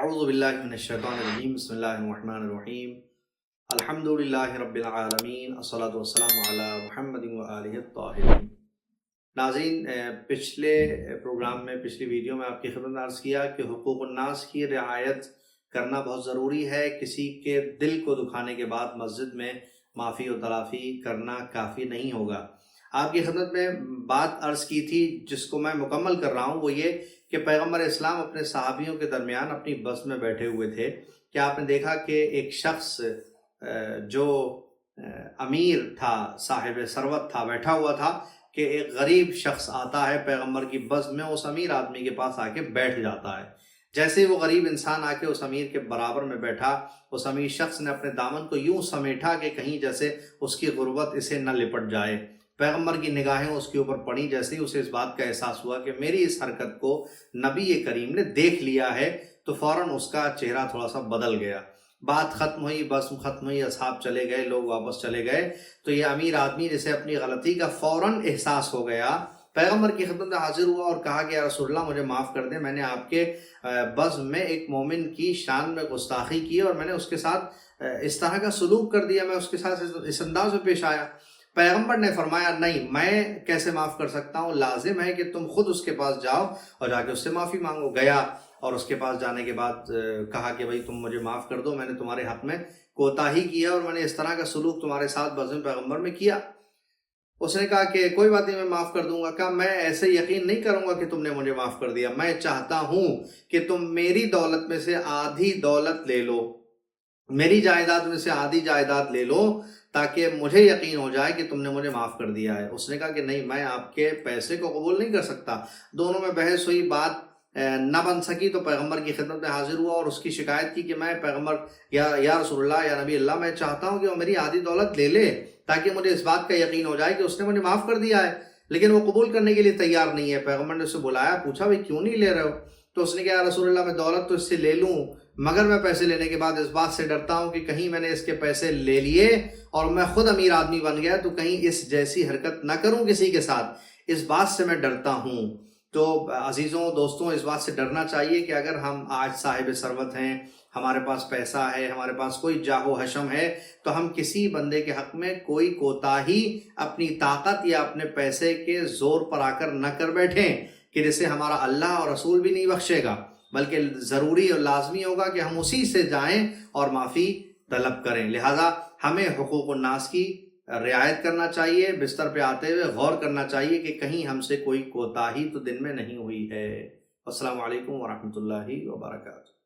اعوذ باللہ من الشیطان الرجیم بسم اللہ الرحمن الرحیم الحمدللہ رب العالمین الصلاۃ والسلام علی محمد وآلہ الطاہرین۔ ناظرین، پچھلے پروگرام میں پچھلی ویڈیو میں آپ کی خدمت میں عرض کیا کہ حقوق الناس کی رعایت کرنا بہت ضروری ہے۔ کسی کے دل کو دکھانے کے بعد مسجد میں معافی و تلافی کرنا کافی نہیں ہوگا۔ آپ کی خدمت میں بات عرض کی تھی جس کو میں مکمل کر رہا ہوں، وہ یہ کہ پیغمبر اسلام اپنے صحابیوں کے درمیان اپنی بس میں بیٹھے ہوئے تھے کہ آپ نے دیکھا کہ ایک شخص جو امیر تھا، صاحب ثروت تھا، بیٹھا ہوا تھا کہ ایک غریب شخص آتا ہے پیغمبر کی بس میں، اس امیر آدمی کے پاس آ کے بیٹھ جاتا ہے۔ جیسے وہ غریب انسان آ کے اس امیر کے برابر میں بیٹھا، اس امیر شخص نے اپنے دامن کو یوں سمیٹا کہ کہیں جیسے اس کی غربت اسے نہ لپٹ جائے۔ پیغمبر کی نگاہیں اس کے اوپر پڑی، جیسے ہی اسے اس بات کا احساس ہوا کہ میری اس حرکت کو نبی کریم نے دیکھ لیا ہے، تو فوراً اس کا چہرہ تھوڑا سا بدل گیا۔ بات ختم ہوئی، بس ختم ہوئی، اصحاب چلے گئے، لوگ واپس چلے گئے، تو یہ امیر آدمی جسے اپنی غلطی کا فوراً احساس ہو گیا، پیغمبر کی خدمت میں حاضر ہوا اور کہا کہ یا رسول اللہ مجھے معاف کر دیں، میں نے آپ کے بزم میں ایک مومن کی شان میں گستاخی کی اور میں نے اس کے ساتھ اس طرح کا سلوک کر دیا، میں اس کے ساتھ اس انداز میں پیش آیا۔ پیغمبر نے فرمایا نہیں، میں کیسے معاف کر سکتا ہوں، لازم ہے کہ تم خود اس کے پاس جاؤ اور جا کے اس سے معافی مانگو۔ گیا اور اس کے پاس جانے کے بعد کہا کہ بھائی تم مجھے معاف کر دو، میں نے تمہارے حق میں کوتاہی کیا اور میں نے اس طرح کا سلوک تمہارے ساتھ بزم پیغمبر میں کیا۔ اس نے کہا کہ کوئی بات نہیں، میں معاف کر دوں گا۔ کہا میں ایسے یقین نہیں کروں گا کہ تم نے مجھے معاف کر دیا، میں چاہتا ہوں کہ تم میری دولت میں سے آدھی دولت لے لو، میری جائیداد میں سے آدھی جائیداد لے لو، تاکہ مجھے یقین ہو جائے کہ تم نے مجھے معاف کر دیا ہے۔ اس نے کہا کہ نہیں، میں آپ کے پیسے کو قبول نہیں کر سکتا۔ دونوں میں بحث ہوئی، بات نہ بن سکی تو پیغمبر کی خدمت میں حاضر ہوا اور اس کی شکایت کی کہ میں پیغمبر یا رسول اللہ یا نبی اللہ، میں چاہتا ہوں کہ وہ میری آدھی دولت لے لے تاکہ مجھے اس بات کا یقین ہو جائے کہ اس نے مجھے معاف کر دیا ہے، لیکن وہ قبول کرنے کے لیے تیار نہیں ہے۔ پیغمبر نے اسے بلایا، پوچھا بھائی کیوں نہیں لے رہے ہو؟ تو اس نے کہا یا رسول اللہ میں دولت تو اس سے لے لوں، مگر میں پیسے لینے کے بعد اس بات سے ڈرتا ہوں کہ کہیں میں نے اس کے پیسے لے لیے اور میں خود امیر آدمی بن گیا تو کہیں اس جیسی حرکت نہ کروں کسی کے ساتھ، اس بات سے میں ڈرتا ہوں۔ تو عزیزوں، دوستوں، اس بات سے ڈرنا چاہیے کہ اگر ہم آج صاحب ثروت ہیں، ہمارے پاس پیسہ ہے، ہمارے پاس کوئی جاہ و حشم ہے، تو ہم کسی بندے کے حق میں کوئی کوتاہی اپنی طاقت یا اپنے پیسے کے زور پر آ کر نہ کر بیٹھیں کہ جسے ہمارا اللہ اور رسول بھی نہیں بخشے گا، بلکہ ضروری اور لازمی ہوگا کہ ہم اسی سے جائیں اور معافی طلب کریں۔ لہٰذا ہمیں حقوق الناس کی رعایت کرنا چاہیے، بستر پہ آتے ہوئے غور کرنا چاہیے کہ کہیں ہم سے کوئی کوتاہی تو دن میں نہیں ہوئی ہے۔ السلام علیکم ورحمۃ اللہ وبرکاتہ۔